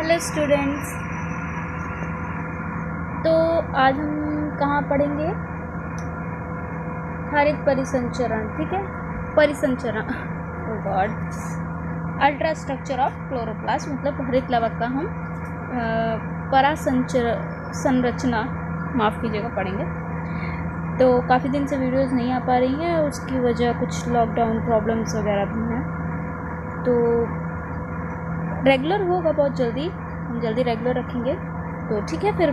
Hello students. तो आज हम कहाँ पढ़ेंगे? हरित परिसंचरण। ठीक है, परिसंचरण God ultra structure of chloroplast, मतलब हरित लवक का हम संरचना, माफ़ कीजिएगा, पढ़ेंगे। तो काफ़ी दिन से वीडियोस नहीं आ पा रही हैं, उसकी वजह कुछ लॉकडाउन प्रॉब्लम्स वगैरह भी हैं। तो रेगुलर होगा बहुत जल्दी, हम जल्दी रेगुलर रखेंगे। तो ठीक है, फिर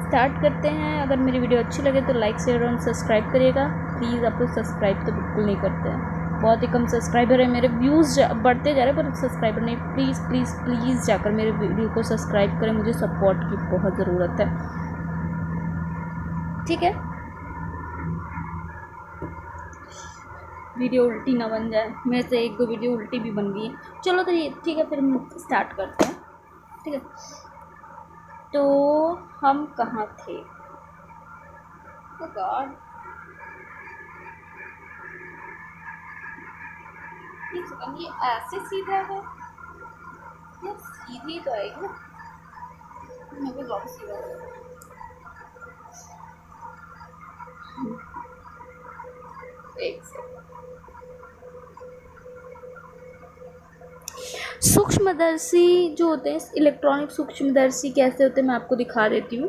स्टार्ट करते हैं। अगर मेरी वीडियो अच्छी लगे तो लाइक शेयर और सब्सक्राइब करिएगा प्लीज़। आप लोग सब्सक्राइब तो बिल्कुल नहीं करते हैं, बहुत ही कम सब्सक्राइबर है। मेरे व्यूज़ बढ़ते जा रहे हैं पर सब्सक्राइबर नहीं। प्लीज़ प्लीज़ प्लीज़ जाकर मेरे वीडियो को सब्सक्राइब करें, मुझे सपोर्ट की बहुत ज़रूरत है। ठीक है, वीडियो उल्टी ना बन जाए, मेरे से एक दो वीडियो उल्टी भी बन गई है। चलो तो ये ठीक है, फिर हम स्टार्ट करते हैं। ठीक है, तो हम कहाँ थे? Oh God, ये ऐसे सीधा है या सीधी तो आएगी ना? मुझे बहुत सीधा है। एक सेकंड। सूक्ष्मदर्शी जो होते हैं, इलेक्ट्रॉनिक सूक्ष्मदर्शी कैसे होते हैं मैं आपको दिखा देती हूँ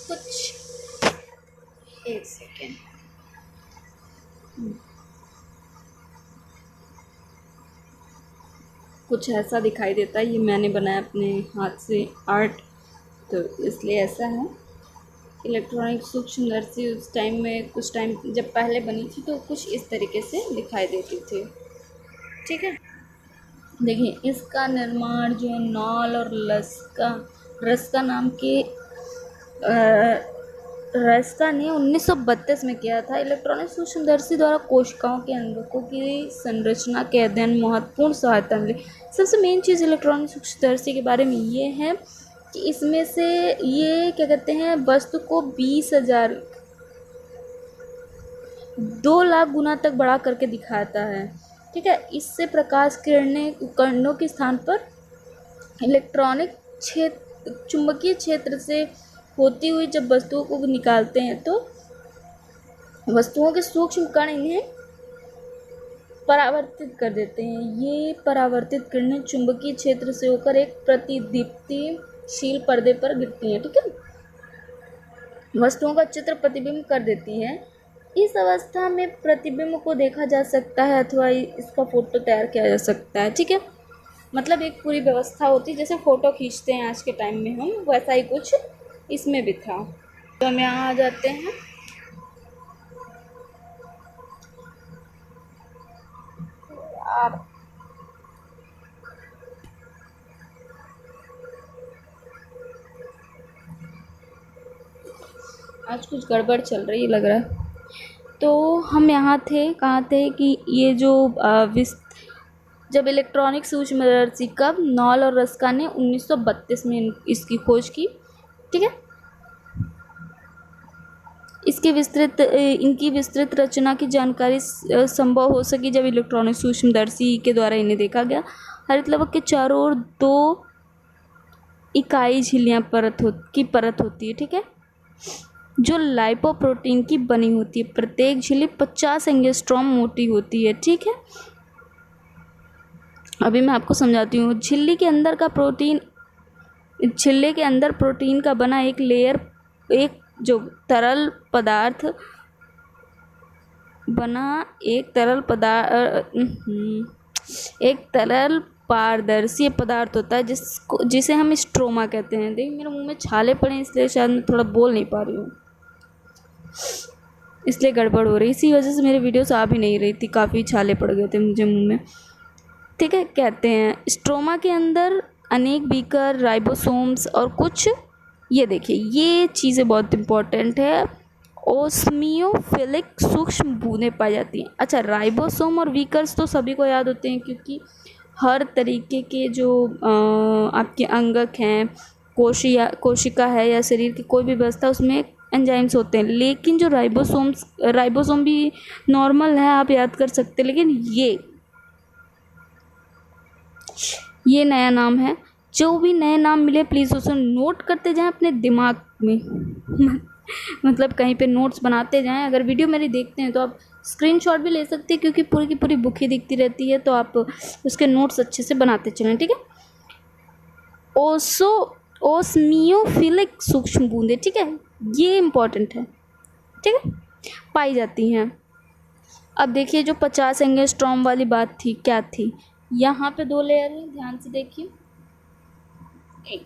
कुछ। एक सेकेंड। कुछ ऐसा दिखाई देता है, ये मैंने बनाया अपने हाथ से आर्ट, तो इसलिए ऐसा है। इलेक्ट्रॉनिक सूक्ष्मदर्शी उस टाइम में, कुछ टाइम जब पहले बनी थी तो कुछ इस तरीके से दिखाई देती थी। ठीक है, देखिए इसका निर्माण जो है नॉल और रस्का नाम के रस्का ने 1932 में किया था। इलेक्ट्रॉनिक सूक्ष्मदर्शी द्वारा कोशिकाओं के अंगकों की संरचना के अध्ययन महत्वपूर्ण सहायता मिली। सबसे मेन चीज़ इलेक्ट्रॉनिक सूक्ष्मदर्शी के बारे में ये है कि इसमें से ये क्या कहते हैं, वस्तु को 20,000 2 लाख गुना तक बढ़ा करके दिखाता है। ठीक है, इससे प्रकाश किरणों के स्थान पर इलेक्ट्रॉनिक चुंबकीय क्षेत्र से होती हुई जब वस्तुओं को निकालते हैं तो वस्तुओं के सूक्ष्म कण इन्हें परावर्तित कर देते हैं। ये परावर्तित किरणें चुंबकीय क्षेत्र से होकर एक प्रतिदीप्तिशील पर्दे पर गिरती हैं। ठीक है, वस्तुओं का चित्र प्रतिबिंब कर देती है। इस अवस्था में प्रतिबिंब को देखा जा सकता है अथवा इसका फोटो तैयार किया जा सकता है। ठीक है, मतलब एक पूरी व्यवस्था होती है, जैसे फ़ोटो खींचते हैं आज के टाइम में हम, वैसा ही कुछ इसमें भी था। तो हम यहाँ आ जाते हैं। आज कुछ गड़बड़ चल रही लग रहा है। तो हम यहाँ थे, कहाँ थे कि ये जो जब इलेक्ट्रॉनिक सूक्ष्मदर्शी कब नॉल और रस्का ने 1932 में इसकी खोज की। ठीक है, इनकी विस्तृत रचना की जानकारी संभव हो सकी जब इलेक्ट्रॉनिक सूक्ष्मदर्शी के द्वारा इन्हें देखा गया। हरित लवक के चारों ओर 2 इकाई झिल्लियाँ की परत होती है। ठीक है, जो लाइपोप्रोटीन की बनी होती है। प्रत्येक झिल्ली 50 एंगस्ट्रॉम मोटी होती है। ठीक है, अभी मैं आपको समझाती हूँ। झिल्ली के अंदर प्रोटीन का बना एक लेयर, एक तरल पारदर्शी पदार्थ होता है जिसे हम स्ट्रोमा कहते हैं। देखिए मेरे मुंह में छाले पड़े इसलिए शायद मैं थोड़ा बोल नहीं पा रही हूँ, इसलिए गड़बड़ हो रही। इसी वजह से मेरी वीडियोस आ भी नहीं रही थी, काफ़ी छाले पड़ गए थे मुझे मुंह में। ठीक है, कहते हैं स्ट्रोमा के अंदर अनेक बीकर, राइबोसोम्स और कुछ, ये देखिए ये चीज़ें बहुत इम्पोर्टेंट है, ओस्मियोफिलिक सूक्ष्म बूंदें पाई जाती हैं। अच्छा, राइबोसोम और बीकर्स तो सभी को याद होते हैं, क्योंकि हर तरीके के जो आपके अंगक हैं, कोशिका है या शरीर की कोई भी व्यवस्था, उसमें एंजाइम्स होते हैं। लेकिन जो राइबोसोम भी नॉर्मल है, आप याद कर सकते हैं, लेकिन ये नया नाम है। जो भी नए नाम मिले प्लीज़ उसे नोट करते जाएं अपने दिमाग में मतलब कहीं पे नोट्स बनाते जाएं। अगर वीडियो मेरी देखते हैं तो आप स्क्रीनशॉट भी ले सकते हैं, क्योंकि पूरी की पूरी बुक ही दिखती रहती है, तो आप उसके नोट्स अच्छे से बनाते चलें, ठीक है। ओसो ओस्मियोफिलिक सूक्ष्म बूंदें, ठीक है, ये इम्पॉर्टेंट है, ठीक है, पाई जाती हैं। अब देखिए जो 50 एंगस्ट्रॉम वाली बात थी, क्या थी, यहाँ पे 2 लेयर हैं, ध्यान से देखिए। एक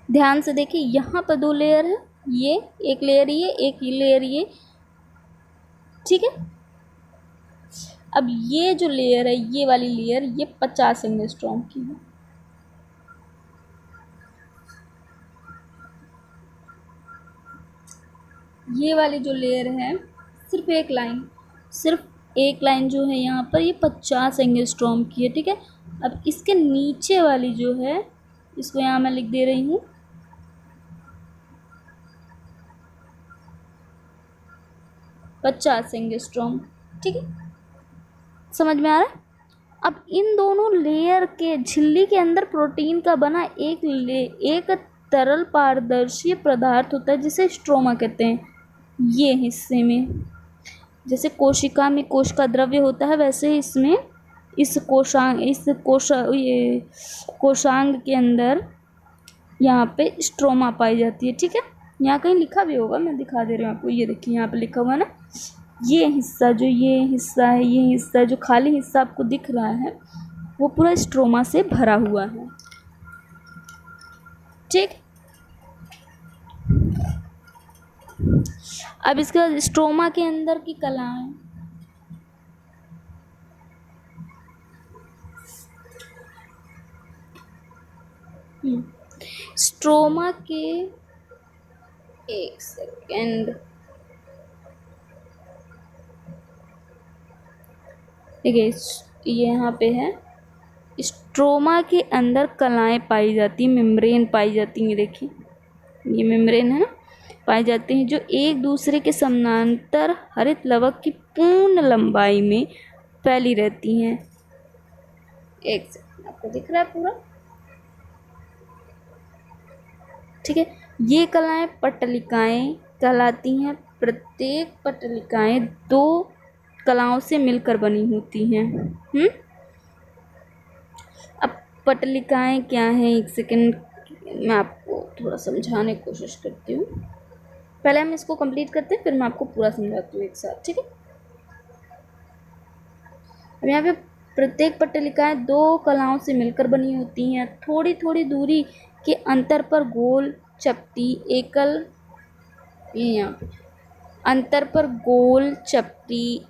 ध्यान से देखिए, यहाँ पर 2 लेयर है, ये एक लेयर, ये एक लेयर, ये, ठीक है। अब ये जो लेयर है, ये वाली लेयर, ये 50 एंगस्ट्रॉम की है। ये वाली जो लेयर है, सिर्फ एक लाइन जो है यहाँ पर, ये 50 एंगस्ट्रॉम की है, ठीक है। अब इसके नीचे वाली जो है, इसको यहाँ मैं लिख दे रही हूँ 50 एंगस्ट्रॉम, ठीक है, समझ में आ रहा है। अब इन दोनों लेयर के झिल्ली के अंदर प्रोटीन का बना एक तरल पारदर्शी पदार्थ होता है, जिसे स्ट्रोमा कहते हैं। ये हिस्से में, जैसे कोशिका में कोशिका द्रव्य होता है, वैसे इसमें ये कोशांग के अंदर यहाँ पे स्ट्रोमा पाई जाती है, ठीक है। यहाँ कहीं लिखा भी होगा, मैं दिखा दे रही हूँ आपको, ये देखिए यहाँ पे लिखा हुआ है ना, ये हिस्सा है, ये हिस्सा जो खाली हिस्सा आपको दिख रहा है, वो पूरा स्ट्रोमा से भरा हुआ है, ठीक। अब इसके बाद स्ट्रोमा के अंदर की कलाएं, स्ट्रोमा के, एक सेकेंड, देखिए ये यहाँ पे है, स्ट्रोमा के अंदर कलाएं पाई जाती, मेम्ब्रेन पाई जाती हैं, देखिए ये मेम्ब्रेन है ना, पाई जाती हैं, जो एक दूसरे के समानांतर हरित लवक की पूर्ण लंबाई में फैली रहती हैं। एक सेकंड, आपको दिख रहा है पूरा, ठीक है। ये कलाएं पट्टलिकाएं कहलाती हैं। प्रत्येक पट्टलिकाएं 2 कलाओं से मिलकर बनी होती हैं। अब पट्टलिकाएं क्या हैं, एक सेकंड मैं आपको थोड़ा समझाने की कोशिश करती हूँ। पहले हम इसको कंप्लीट करते हैं, फिर मैं आपको पूरा समझाती हूँ एक साथ, ठीक है। अब यहाँ पे प्रत्येक पट्टलिकाएं 2 कलाओं से मिलकर बनी होती हैं। थोड़ी थोड़ी दूरी के अंतर पर गोल चपटी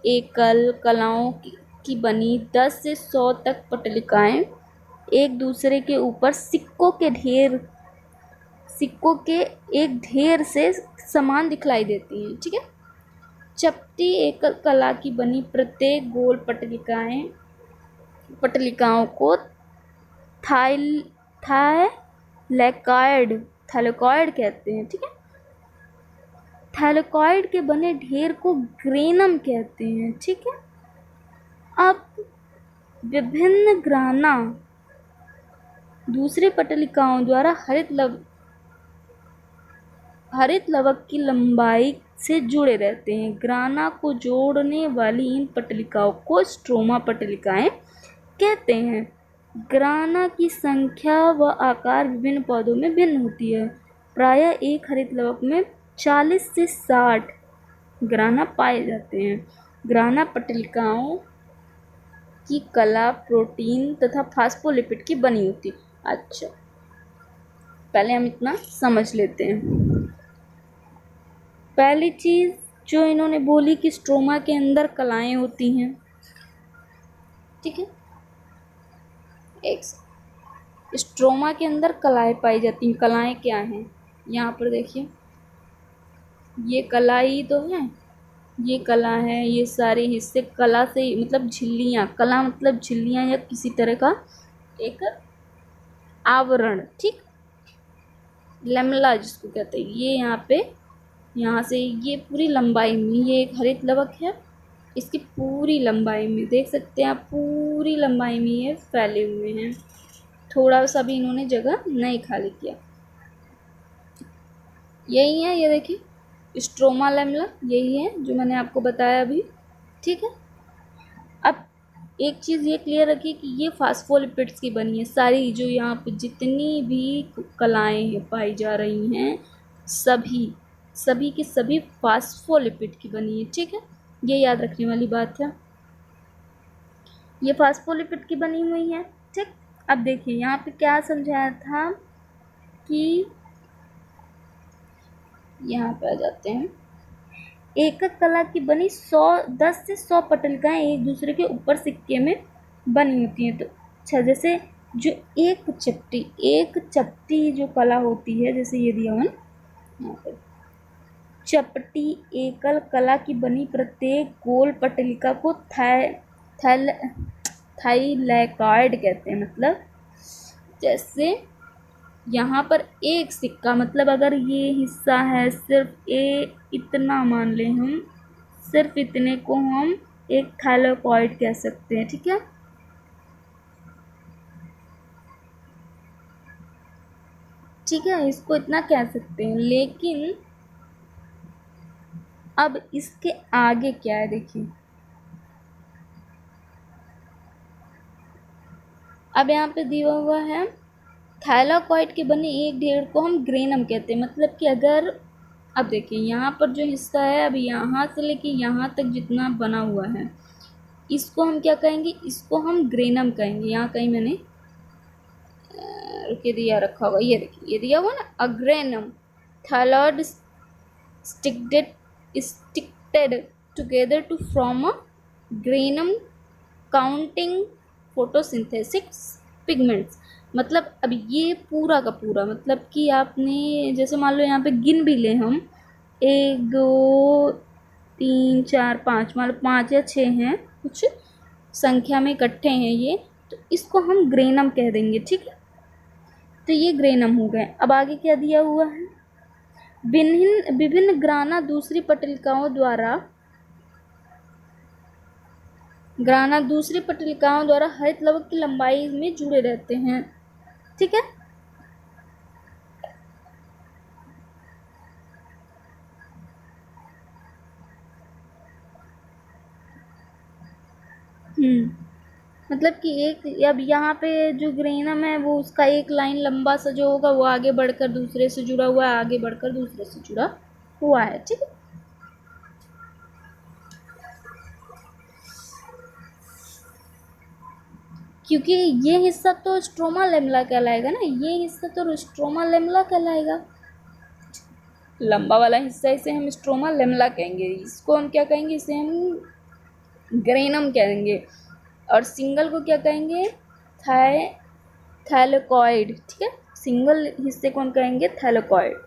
एकल कलाओं की बनी 10 से 100 तक पट्टलिकाएं एक दूसरे के ऊपर सिक्कों के एक ढेर से समान दिखलाई देती हैं, ठीक है। चपटी एकल कला की बनी प्रत्येक गोल पट्टलिकाओं को थैलेकॉइड कहते हैं, ठीक है। थैलेकॉइड के बने ढेर को ग्रेनम कहते हैं, ठीक है। अब विभिन्न ग्राना दूसरी पट्टलिकाओं द्वारा हरित लवक की लंबाई से जुड़े रहते हैं। ग्राना को जोड़ने वाली इन पट्टलिकाओं को स्ट्रोमा पट्टलिकाएं कहते हैं। ग्राना की संख्या व आकार विभिन्न पौधों में भिन्न होती है। प्रायः एक हरित लवक में 40 से 60 ग्राना पाए जाते हैं। ग्राना पट्टलिकाओं की कला प्रोटीन तथा फास्फोलिपिड की बनी होती है। अच्छा, पहले हम इतना समझ लेते हैं। पहली चीज़ जो इन्होंने बोली कि स्ट्रोमा के अंदर कलाएं होती हैं, ठीक है। एक स्ट्रोमा के अंदर कलाएं पाई जाती हैं। कलाएं क्या हैं, यहाँ पर देखिए, ये कला ही तो है, ये कला है, ये सारे हिस्से कला से मतलब झिल्लियाँ, कला मतलब झिल्लियाँ या किसी तरह का एक आवरण, ठीक। लेमला जिसको कहते हैं, ये यहाँ पे, यहाँ से ये पूरी लंबाई में ये एक हरित लवक है। इसकी पूरी लंबाई में देख सकते हैं आप, पूरी लंबाई में ये फैले हुए हैं, थोड़ा सा भी इन्होंने जगह नहीं खाली किया। यही है, ये देखिए स्ट्रोमा लेमला, यही है जो मैंने आपको बताया अभी। ठीक है, अब एक चीज़ ये क्लियर रखिए कि ये फास्फोलिपिड्स की बनी है सारी, जो यहाँ पे जितनी भी कलाएँ हैं पाई जा रही हैं, सभी की सभी फास्फोलिपिड की बनी है। ठीक है, ये याद रखने वाली बात है, ये फास्फोलिपिड की बनी हुई है। ठीक, अब देखिए यहाँ पे क्या समझाया था कि, यहाँ पे आ जाते हैं, एकक कला की बनी 10 से 100 पटलिकाएं एक दूसरे के ऊपर सिक्के में बनी होती हैं। तो अच्छा, जैसे जो एक चपटी जो कला होती है, जैसे ये दिया हुआ यहाँ पर, चपटी एकल कला की बनी प्रत्येक गोल पटलिका को थाइलैकॉइड कहते हैं। मतलब जैसे यहाँ पर एक सिक्का, मतलब अगर ये हिस्सा है सिर्फ इतना मान लें हम, सिर्फ इतने को हम एक थाइलैकॉइड कह सकते हैं। ठीक है, ठीक है, इसको इतना कह सकते हैं। लेकिन अब इसके आगे क्या है देखिए, अब यहाँ पे दिया हुआ है थाइलैकॉइड के बने एक ढेर को हम ग्रेनम कहते हैं। मतलब कि अगर, अब देखिए यहाँ पर जो हिस्सा है, अब यहाँ से लेके यहाँ तक जितना बना हुआ है, इसको हम क्या कहेंगे, इसको हम ग्रेनम कहेंगे। यहाँ कहीं मैंने रुके दिया रखा होगा, ये देखिए ये दिया हुआ ना, a granum thylakoid stacked together to form a granum counting photosynthesis pigments. मतलब अब ये पूरा का पूरा, मतलब कि आपने जैसे मान लो यहाँ पे गिन भी ले हम, 1 2 3 4 5, मान लो 5 या 6 हैं, कुछ संख्या में इकट्ठे हैं ये, तो इसको हम ग्रेनम कह देंगे। ठीक है, तो ये ग्रेनम हो गए। अब आगे क्या दिया हुआ है, विभिन्न ग्राना दूसरी पटलिकाओं द्वारा हरित लवक की लंबाई में जुड़े रहते हैं। ठीक है, मतलब कि एक, अब यहाँ पे जो ग्रेनम है वो उसका एक लाइन लंबा सा जो होगा वो आगे बढ़कर दूसरे से जुड़ा हुआ है, आगे बढ़कर दूसरे से जुड़ा हुआ है। ठीक है, क्योंकि ये हिस्सा तो स्ट्रोमा लेमला कहलाएगा ना, ये हिस्सा तो स्ट्रोमा लेमला कहलाएगा, लंबा वाला हिस्सा, इसे हम स्ट्रोमा लेमला कहेंगे। इसको हम क्या कहेंगे, इसे हम ग्रेनम कहेंगे। और सिंगल को क्या कहेंगे, थाइलैकॉइड। ठीक है, सिंगल हिस्से को हम कहेंगे थाइलैकॉइड।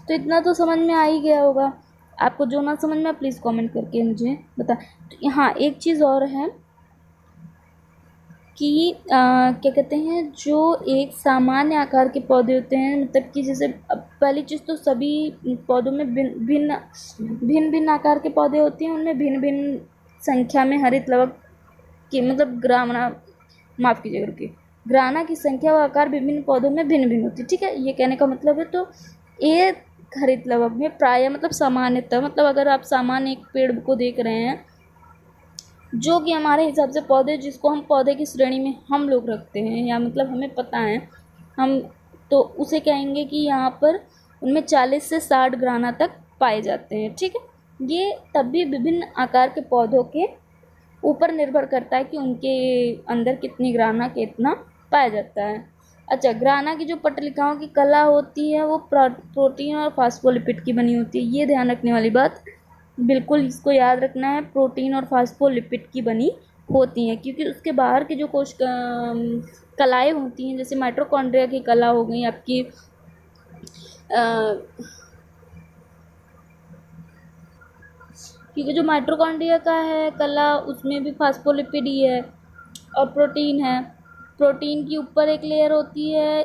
तो इतना तो समझ में आ ही गया होगा। आपको जो ना समझ में प्लीज़ कमेंट करके मुझे बता। तो यहाँ एक चीज़ और है कि क्या कहते हैं, जो एक सामान्य आकार के पौधे होते हैं, मतलब कि जैसे पहली चीज़ तो सभी पौधों में भिन्न आकार के पौधे होते हैं, उनमें भिन्न भिन्न संख्या में हरित लवक की, मतलब माफ़ कीजिएगा रुकिए, ग्राना की संख्या व आकार विभिन्न पौधों में भिन्न भिन्न होती है। ठीक है, ये कहने का मतलब है, तो एक हरित लवक में प्रायः, मतलब सामान्यतः, मतलब अगर आप सामान्य एक पेड़ को देख रहे हैं जो कि हमारे हिसाब से पौधे, जिसको हम पौधे की श्रेणी में हम लोग रखते हैं, या मतलब हमें पता है हम, तो उसे कहेंगे कि यहाँ पर उनमें 40 से 60 ग्राना तक पाए जाते हैं। ठीक है, ये तब भी विभिन्न आकार के पौधों के ऊपर निर्भर करता है कि उनके अंदर कितनी ग्राना कितना पाया जाता है। अच्छा, ग्राना की जो पटलिकाओं की कला होती है वो प्रोटीन और फास्फोलिपिड की बनी होती है। ये ध्यान रखने वाली बात, बिल्कुल इसको याद रखना है, प्रोटीन और फास्फोलिपिड की बनी होती हैं, क्योंकि उसके बाहर की जो कोश कलाएँ होती हैं, जैसे माइटोकॉन्ड्रिया की कला हो गई आपकी, क्योंकि जो माइटोकॉन्ड्रिया का है कला, उसमें भी फास्फोलिपिड ही है और प्रोटीन है। प्रोटीन की ऊपर एक लेयर होती है,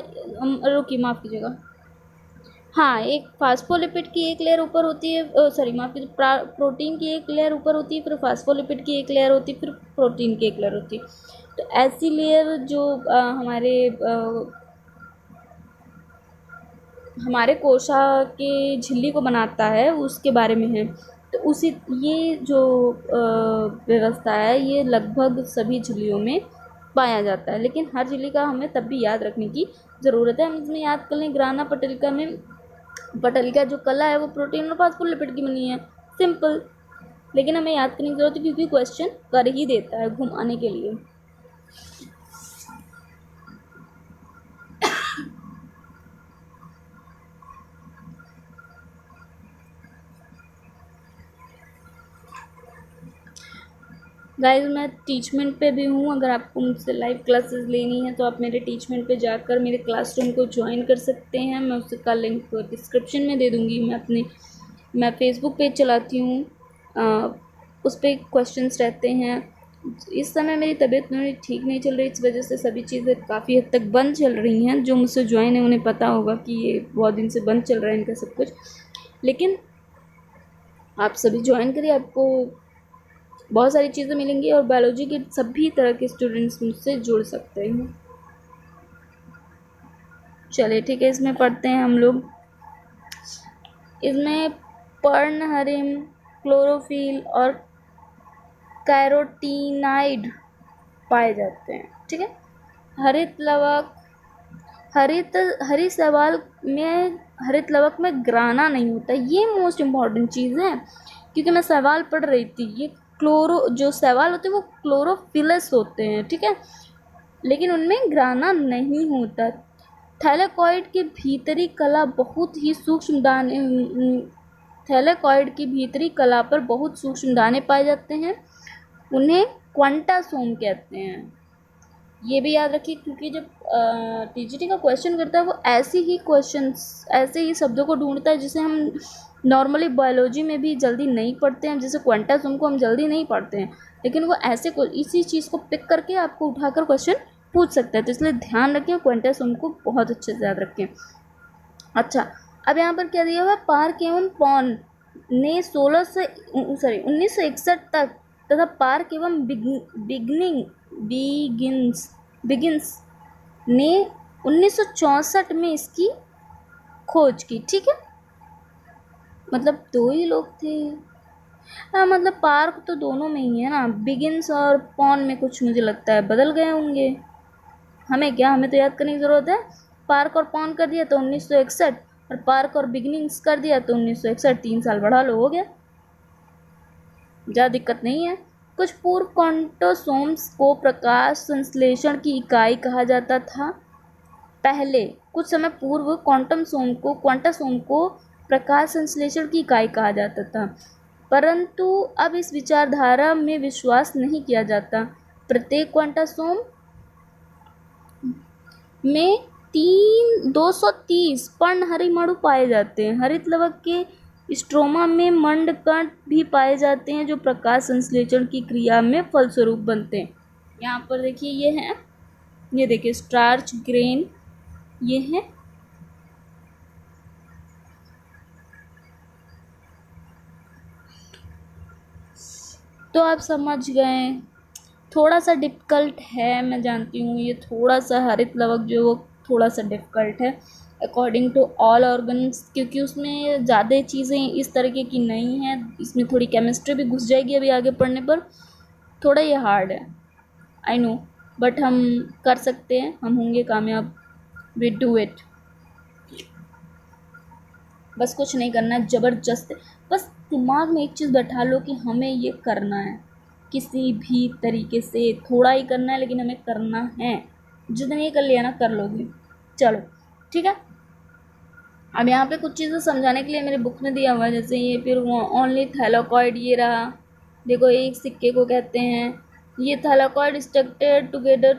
रुकिए माफ़ कीजिएगा, हाँ, एक फास्फोलिपिड की एक लेयर ऊपर होती है, सॉरी माफ़ कीजिए, प्रोटीन की एक लेयर ऊपर होती है, फिर फास्फोलिपिड की एक लेयर होती है, फिर प्रोटीन की एक लेयर होती है। तो ऐसी लेयर जो हमारे कोशा के झिल्ली को बनाता है उसके बारे में है। तो उसी ये जो व्यवस्था है ये लगभग सभी झिल्लियों में पाया जाता है, लेकिन हर झिल्ली का हमें तब भी याद रखने की ज़रूरत है। हम इसमें याद कर लें, ग्राना पटलिका में, पटलिका जो कला है वो प्रोटीन और फास्फोलिपिड की बनी है, सिंपल। लेकिन हमें याद करने की ज़रूरत है क्योंकि क्वेश्चन कर ही देता है घुमाने के लिए। गाइस मैं टीचमेंट पे भी हूँ, अगर आपको मुझसे लाइव क्लासेस लेनी है तो आप मेरे टीचमेंट पे जाकर मेरे क्लासरूम को ज्वाइन कर सकते हैं। मैं उसका लिंक डिस्क्रिप्शन में दे दूँगी। मैं फेसबुक पेज चलाती हूँ, उस पर क्वेश्चंस रहते हैं। इस समय मेरी तबीयत ठीक नहीं चल रही, इस वजह से सभी चीज़ें काफ़ी हद तक बंद चल रही हैं। जो मुझसे ज्वाइन है उन्हें पता होगा कि ये बहुत दिन से बंद चल रहा है इनका सब कुछ, लेकिन आप सभी ज्वाइन करिए, आपको बहुत सारी चीज़ें मिलेंगी और बायोलॉजी के सभी तरह के स्टूडेंट्स मुझसे जुड़ सकते हैं। चलिए ठीक है, इसमें पढ़ते हैं हम लोग। इसमें पर्णहरिम, क्लोरोफिल और कैरोटीनाइड पाए जाते हैं, ठीक है। हरित लवक, हरित लवक में ग्राना नहीं होता, ये मोस्ट इम्पॉर्टेंट चीज़ है क्योंकि मैं सवाल पढ़ रही थी। ये जो सवाल होते हैं वो क्लोरोफिलस होते हैं, ठीक है, लेकिन उनमें ग्राना नहीं होता। थैलेकॉइड की भीतरी कला बहुत ही सूक्ष्म दाने, थैलेकॉइड की भीतरी कला पर बहुत सूक्ष्म दाने पाए जाते हैं, उन्हें क्वांटासोम कहते हैं। ये भी याद रखिए क्योंकि जब टीजीटी का क्वेश्चन करता है वो ऐसे ही शब्दों को ढूंढता है जिसे हम नॉर्मली बायोलॉजी में भी जल्दी नहीं पढ़ते हैं। जैसे क्वांटासोम को हम जल्दी नहीं पढ़ते हैं, लेकिन वो ऐसे इसी चीज़ को पिक करके आपको उठाकर क्वेश्चन पूछ सकता है। तो इसलिए ध्यान रखें, क्वांटासोम को बहुत अच्छे से याद रखें। अच्छा, अब यहाँ पर क्या दिया हुआ है, पार्क एवं पॉन ने 1961 तक तथा पार्क एवं बिगिंस ने 1964 में इसकी खोज की, ठीक है। मतलब दो ही लोग थे। हाँ, मतलब पार्क तो दोनों में ही है ना, बिगिंस और पॉन में कुछ मुझे लगता है बदल गए होंगे। हमें तो याद करने की ज़रूरत है। पार्क और पॉन कर दिया तो 1961, और पार्क और बिगिनिंग्स कर दिया तो 1961, 3 साल बढ़ा लो, हो गया, ज़्यादा दिक्कत नहीं है। कुछ पूर्व क्वांटोसोम्स को प्रकाश संश्लेषण की इकाई कहा जाता था। पहले कुछ समय पूर्व क्वांटासोम को प्रकाश संश्लेषण की इकाई कहा जाता था, परंतु अब इस विचारधारा में विश्वास नहीं किया जाता। प्रत्येक क्वांटासोम में 230 पर्णहरिमणु पाए जाते हैं। हरित लवक के स्ट्रोमा में मंडकण भी पाए जाते हैं जो प्रकाश संश्लेषण की क्रिया में फलस्वरूप बनते हैं। यहाँ पर देखिए ये देखिए स्टार्च ग्रेन, ये है। तो आप समझ गए, थोड़ा सा डिफ़िकल्ट है, मैं जानती हूँ ये थोड़ा सा हरित लवक जो वो थोड़ा सा डिफ़िकल्ट है अकॉर्डिंग टू ऑल ऑर्गन्स, क्योंकि उसमें ज़्यादा चीज़ें इस तरीके की नहीं हैं। इसमें थोड़ी केमिस्ट्री भी घुस जाएगी अभी आगे पढ़ने पर, थोड़ा ये हार्ड है, आई नो, बट हम कर सकते हैं, हम होंगे कामयाब, वी डू इट। बस कुछ नहीं करना है, ज़बरदस्त, बस दिमाग में एक चीज़ बैठा लो कि हमें ये करना है, किसी भी तरीके से थोड़ा ही करना है, लेकिन हमें करना है। जितना ये कर लिया ना, कर लोगे। चलो ठीक है, अब यहाँ पे कुछ चीज़ें समझाने के लिए मेरे बुक में दिया हुआ है, जैसे ये फिर ओनली थैलाकॉइड, ये रहा, देखो एक सिक्के को कहते हैं ये thylakoid structured together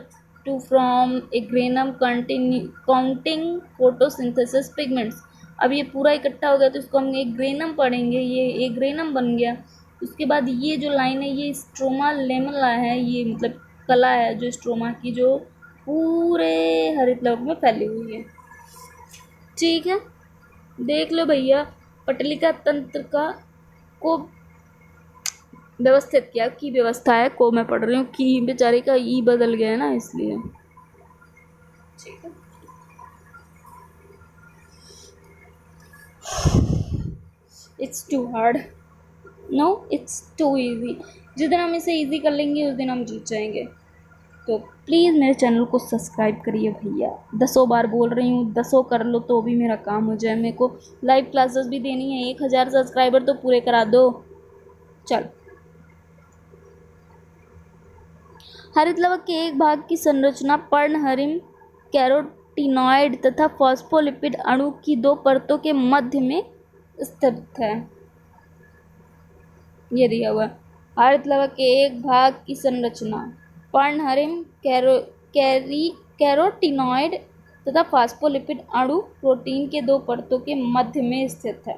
to form a granum counting photosynthesis pigments. अब ये पूरा इकट्ठा हो गया तो इसको हम एक ग्रेनम पढ़ेंगे, ये एक ग्रेनम बन गया। उसके बाद ये जो लाइन है ये स्ट्रोमा लेमला है, ये मतलब कला है जो स्ट्रोमा की जो पूरे हरित लवक में फैली हुई है। ठीक है, देख लो भैया, पटलिका तंत्र का को व्यवस्थित किया। की व्यवस्था है, को मैं पढ़ रही हूँ, की बेचारे का ई बदल गया है ना, इसलिए। ठीक है, it's too hard, no it's too easy. जिस दिन हम इसे इजी कर लेंगे उस दिन हम जीत जाएंगे। तो प्लीज़ मेरे चैनल को सब्सक्राइब करिए भैया, 10 बार बोल रही हूँ, 10 कर लो तो भी मेरा काम हो जाए। मेरे को लाइव क्लासेस भी देनी है, 1000 सब्सक्राइबर तो पूरे करा दो। चल, हरित लवक के एक भाग की संरचना पर्णहरिम, कैरोटीनॉइड तथा फॉस्फोलिपिड अणु की 2 परतों के मध्य में स्थित है। ये दिया हुआ हरित लवक के एक भाग की संरचना पर्णहरिम, कैरोटीनॉइड तथा फॉस्फोलिपिड अणु प्रोटीन के 2 परतों के मध्य में स्थित है।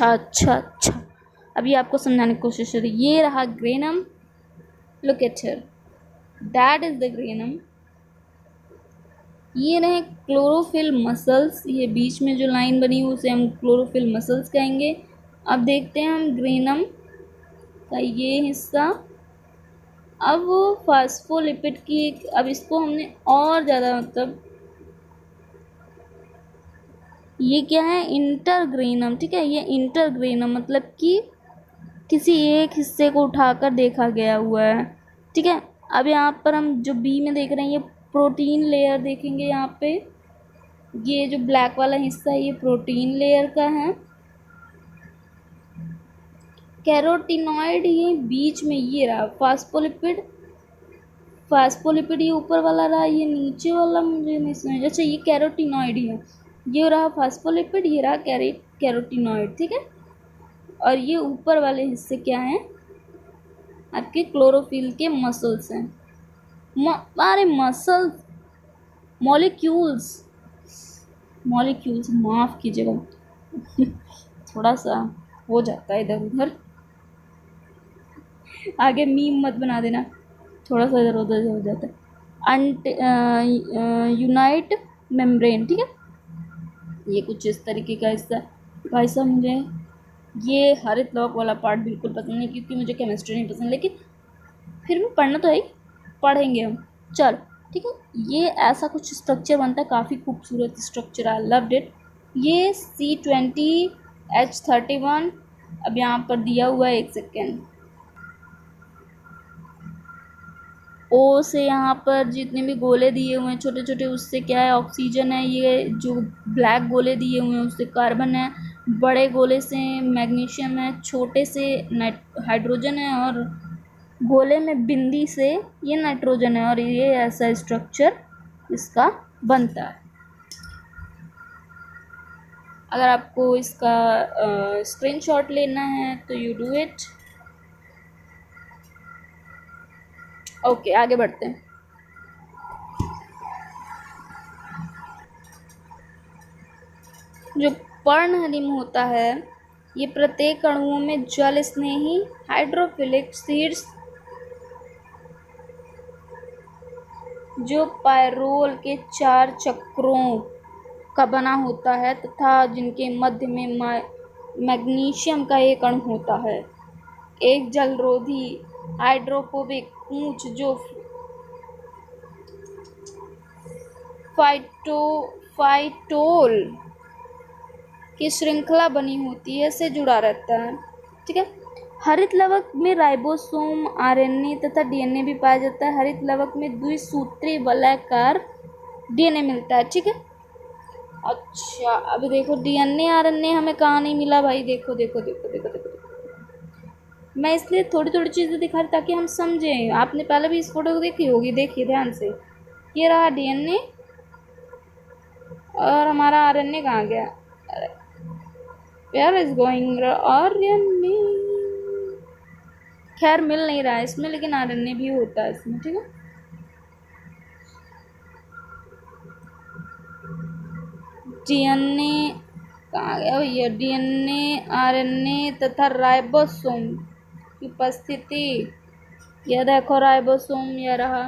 अच्छा, अभी आपको समझाने की कोशिश करी। ये रहा granum, look at here, that is the granum. ये रहे क्लोरोफिल मसल्स, ये बीच में जो लाइन बनी हुई उसे हम क्लोरोफिल मसल्स कहेंगे। अब देखते हैं हम ग्रेनम का ये हिस्सा। अब फास्फोलिपिड की, अब इसको हमने और ज़्यादा, मतलब ये क्या है, इंटरग्रेनम। ठीक है, ये इंटरग्रेनम मतलब कि किसी एक हिस्से को उठाकर देखा गया हुआ है। ठीक है, अब यहाँ पर हम जो बी में देख रहे हैं ये प्रोटीन लेयर देखेंगे। यहाँ पे ये जो ब्लैक वाला हिस्सा है ये प्रोटीन लेयर का है। कैरोटीनॉइड ये बीच में, ये रहा फास्फोलिपिड। फास्फोलिपिड ये ऊपर वाला रहा, ये नीचे वाला मुझे नहीं समझ। अच्छा, ये कैरोटीनॉइड ही है, ये रहा फास्फोलिपिड, ये रहा कैरोटीनॉइड। ठीक है, और ये ऊपर वाले हिस्से क्या हैं, आपके क्लोरोफिल के मसल्स हैं। अरे मसल्स, मॉलिक्यूल्स, माफ़ कीजिएगा थोड़ा सा हो जाता है इधर उधर, आगे मीम मत बना देना, थोड़ा सा इधर उधर हो जाता है। यूनाइट मेम्ब्रेन, ठीक है, ये कुछ इस तरीके का हिस्सा। भाई साहब, मुझे ये हरित लवक वाला पार्ट बिल्कुल पसंद नहीं, क्योंकि मुझे केमिस्ट्री नहीं पसंद, लेकिन फिर भी पढ़ना तो है, पढ़ेंगे हम। चलो ठीक है, ये ऐसा कुछ स्ट्रक्चर बनता है, काफ़ी खूबसूरत स्ट्रक्चर, आई लव्ड इट। ये C20H31, अब यहाँ पर दिया हुआ है, 1 सेकेंड। ओ से यहाँ पर जितने भी गोले दिए हुए हैं छोटे छोटे, उससे क्या है, ऑक्सीजन है। ये जो ब्लैक गोले दिए हुए हैं उससे कार्बन है। बड़े गोले से मैग्नीशियम है, छोटे से हाइड्रोजन है, और गोले में बिंदी से ये नाइट्रोजन है। और ये ऐसा स्ट्रक्चर इसका बनता है। अगर आपको इसका स्क्रीनशॉट लेना है तो यू डू इट। ओके, आगे बढ़ते हैं। जो पर्णहरिम होता है ये प्रत्येक अणुओं में जल स्नेही हाइड्रोफिलिक शीर्ष जो पायरोल के 4 चक्रों का बना होता है, तथा जिनके मध्य में मैग्नीशियम का एक अणु होता है। एक जलरोधी हाइड्रोफोबिक पूंछ जो फाइटोल की श्रृंखला बनी होती है से जुड़ा रहता है। ठीक है, हरित लवक में राइबोसोम, आरएनए तथा डीएनए भी पाया जाता है। हरित लवक में द्विसूत्री वलयाकार डीएनए मिलता है। ठीक है, अच्छा अब देखो डीएनए आरएनए हमें कहाँ नहीं मिला भाई, देखो देखो देखो देखो देखो, देखो। मैं इसलिए थोड़ी थोड़ी चीज़ें दिखा रही ताकि हम समझें। आपने पहले भी इस फोटो को देखी होगी, देखिए ध्यान से। ये रहा डीएनए और हमारा आरएनए कहाँ गया, वेयर इज गोइंग आरएनए, खैर मिल नहीं रहा है इसमें, लेकिन आरएनए भी होता है इसमें। ठीक है, डीएनए कहाँ गया भैया, डीएनए आरएनए तथा राइबोसोम की उपस्थिति, यह देखो राइबोसोम, यह रहा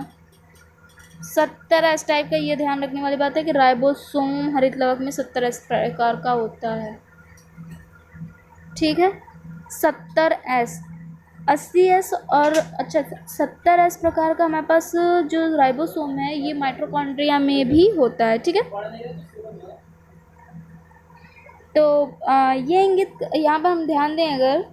70 एस टाइप का, ये ध्यान रखने वाली बात है कि राइबोसोम हरित लवक में 70 एस प्रकार का होता है। ठीक है, 70 एस, 80 एस और अच्छा 70 एस प्रकार का हमारे पास जो राइबोसोम है ये माइटोकॉन्ड्रिया में भी होता है। ठीक है, तो ये इंगित यहाँ पर हम ध्यान दें अगर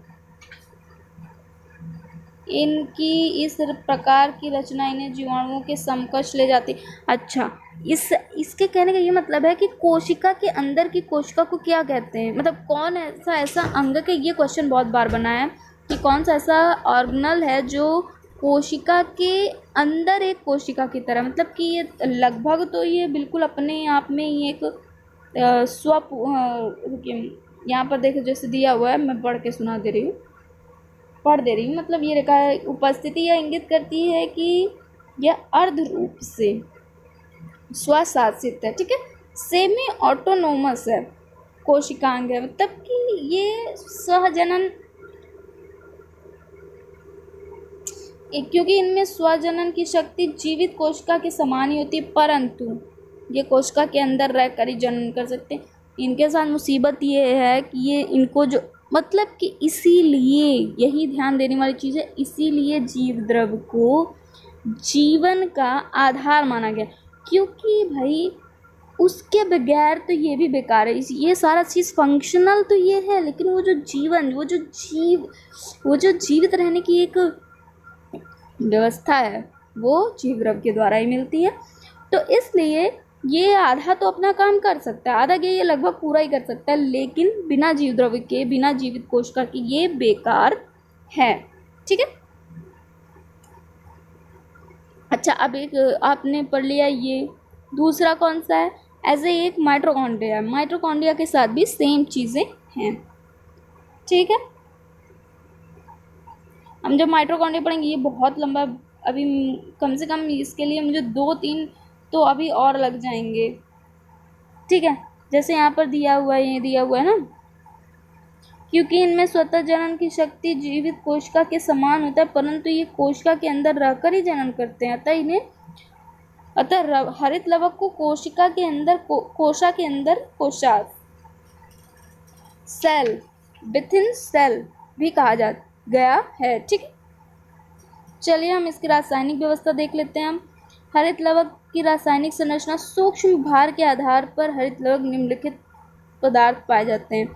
इनकी इस प्रकार की रचना इन्हें जीवाणुओं के समकक्ष ले जाती। अच्छा, इसके कहने का ये मतलब है कि कोशिका के अंदर की कोशिका को क्या कहते हैं, मतलब कौन ऐसा अंग के, ये क्वेश्चन बहुत बार बना है कि कौन सा ऐसा ऑर्गेनल है जो कोशिका के अंदर एक कोशिका की तरह, मतलब कि ये लगभग तो ये बिल्कुल अपने आप में ही एक यहाँ पर देखो जैसे दिया हुआ है, मैं पढ़ दे रही हूँ, मतलब ये लिखा है उपस्थिति यह इंगित करती है कि यह अर्ध रूप से स्वशासित है। ठीक है, सेमी ऑटोनोमस है, कोशिकांग है, मतलब कि ये स्वजनन, क्योंकि इनमें स्वजनन की शक्ति जीवित कोशिका के समान ही होती है, परंतु ये कोशिका के अंदर रहकर ही जनन कर सकते हैं। इनके साथ मुसीबत ये है कि ये इनको जो, मतलब कि इसीलिए यही ध्यान देने वाली चीज़ है, इसीलिए जीव द्रव को जीवन का आधार माना गया, क्योंकि भाई उसके बगैर तो ये भी बेकार है। ये सारा चीज़ फंक्शनल तो ये है, लेकिन वो जो जीवन, वो जो जीवित रहने की एक व्यवस्था है वो जीव द्रव के द्वारा ही मिलती है। तो इसलिए ये आधा तो अपना काम कर सकता है, आधा के ये लगभग पूरा ही कर सकता है, लेकिन बिना जीव द्रव्य के, बिना जीवित कोशिका के ये बेकार है। ठीक है, अच्छा अब एक आपने पढ़ लिया, ये दूसरा कौन सा है, ऐसे एक माइटोकॉन्ड्रिया, माइटोकॉन्ड्रिया के साथ भी सेम चीज़ें हैं। ठीक है, हम जब माइटोकॉन्ड्रिया पढ़ेंगे, ये बहुत लंबा, अभी कम से कम इसके लिए मुझे 2-3 तो अभी और लग जाएंगे। ठीक है, जैसे यहाँ पर दिया हुआ है, ये दिया हुआ है ना, क्योंकि इनमें स्वतः जनन की शक्ति जीवित कोशिका के समान होता है, परंतु ये कोशिका के अंदर रहकर ही जनन करते हैं, अतः हरित लवक को कोशिका के अंदर कोशा के अंदर कोशात, सेल, विथिन सेल भी कहा जा गया है। ठीक है, चलिए हम इसकी रासायनिक व्यवस्था देख लेते हैं। हम हरित लवक की रासायनिक संरचना, सूक्ष्म भार के आधार पर हरित लवक निम्नलिखित पदार्थ पाए जाते हैं।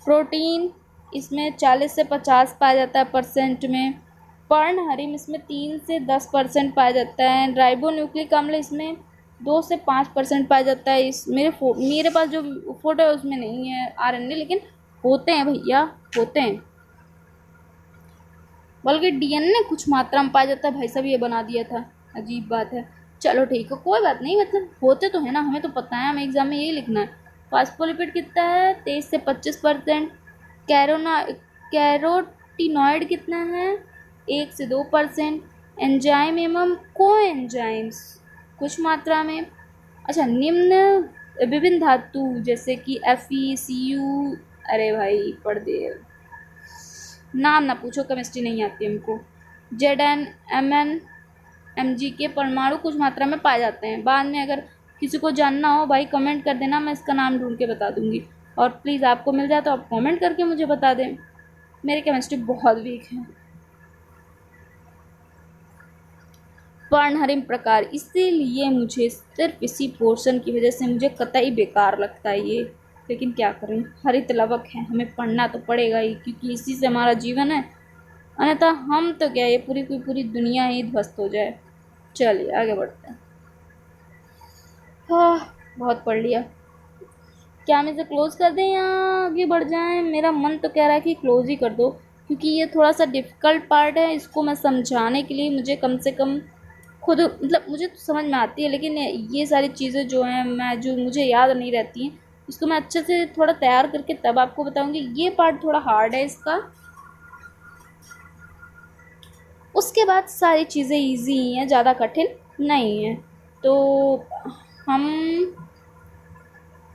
प्रोटीन इसमें 40 से 50 पाया जाता है परसेंट में, पर्णहरिम इसमें 3 से 10% पाया जाता है, राइबोन्यूक्लिक अम्ल इसमें 2 से 5% पाया जाता है। इस मेरे पास जो फोटो है उसमें नहीं है आरएनए, लेकिन होते हैं भैया, होते हैं, बल्कि डीएनए कुछ मात्रा में पाया जाता है। भाई साहब ये बना दिया था, अजीब बात है। चलो ठीक है, कोई बात नहीं, मतलब होते तो है ना, हमें तो पता है, हमें एग्जाम में यही लिखना है। फास्फोलिपिड कितना है, 23 से 25%। कैरोटिनॉइड कितना है, 1 से 2%। एंजाइम एवं को एंजाइम्स कुछ मात्रा में। अच्छा, निम्न विभिन्न धातु जैसे कि FeCu, अरे भाई पढ़ दे, नाम ना पूछो, केमिस्ट्री नहीं आती हमको। Zn Mn Mg के परमाणु कुछ मात्रा में पाए जाते हैं। बाद में अगर किसी को जानना हो भाई कमेंट कर देना, मैं इसका नाम ढूंढ के बता दूंगी। और प्लीज़ आपको मिल जाए तो आप कमेंट करके मुझे बता दें, मेरी केमिस्ट्री बहुत वीक है। पर्णहरिम प्रकार, इसीलिए मुझे सिर्फ इसी पोर्शन की वजह से मुझे कतई बेकार लगता है ये, लेकिन क्या करें, हरित लवक है, हमें पढ़ना तो पड़ेगा ही, क्योंकि इसी से हमारा जीवन है, अन्यथा हम तो क्या, ये पूरी दुनिया ही ध्वस्त हो जाए। चलिए आगे बढ़ते हैं। हाँ, बहुत पढ़ लिया, क्या हम इसे क्लोज़ कर दें या आगे बढ़ जाएं? मेरा मन तो कह रहा है कि क्लोज़ ही कर दो, क्योंकि ये थोड़ा सा डिफ़िकल्ट पार्ट है। इसको मैं समझाने के लिए मुझे कम से कम खुद, मतलब मुझे तो समझ में आती है, लेकिन ये सारी चीज़ें जो हैं जो मुझे याद नहीं रहती हैं, इसको मैं अच्छे से थोड़ा तैयार करके तब आपको बताऊंगी। ये पार्ट थोड़ा हार्ड है इसका, उसके बाद सारी चीज़ें इजी ही हैं, ज़्यादा कठिन नहीं है। तो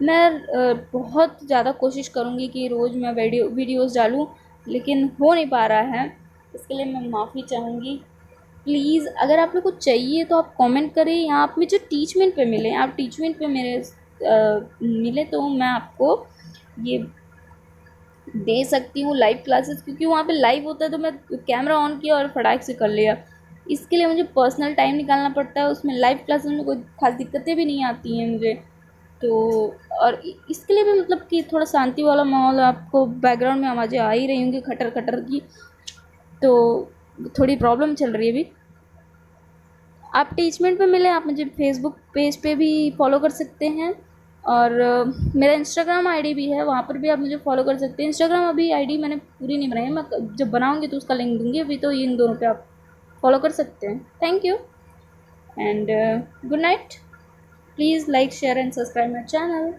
मैं बहुत ज़्यादा कोशिश करूँगी कि रोज़ मैं वीडियोज़ डालूँ, लेकिन हो नहीं पा रहा है, इसके लिए मैं माफ़ी चाहूँगी। प्लीज़ अगर आप लोग को चाहिए तो आप कमेंट करें, या आप मुझे टीचमेंट पे मिलें, आप टीचमेंट पे मेरे मिले तो मैं आपको ये दे सकती हूँ लाइव क्लासेस, क्योंकि वहाँ पे लाइव होता है तो मैं कैमरा ऑन किया और फटाक से कर लिया। इसके लिए मुझे पर्सनल टाइम निकालना पड़ता है, उसमें लाइव क्लासेस में कोई खास दिक्कतें भी नहीं आती हैं मुझे। तो और इसके लिए भी मतलब कि थोड़ा शांति वाला माहौल, आपको बैकग्राउंड में आवाज़ें आ ही रही होंगी खटर खटर की, तो थोड़ी प्रॉब्लम चल रही है अभी। आप टीचमेंट पे मिले, आप मुझे फेसबुक पेज पे भी फॉलो कर सकते हैं, और मेरा इंस्टाग्राम आईडी भी है, वहाँ पर भी आप मुझे फॉलो कर सकते हैं। इंस्टाग्राम अभी आईडी मैंने पूरी नहीं बनाई है, मैं जब बनाऊँगी तो उसका लिंक दूँगी, अभी तो इन दोनों पे आप फॉलो कर सकते हैं। Thank you and good night. Please like share and subscribe my channel.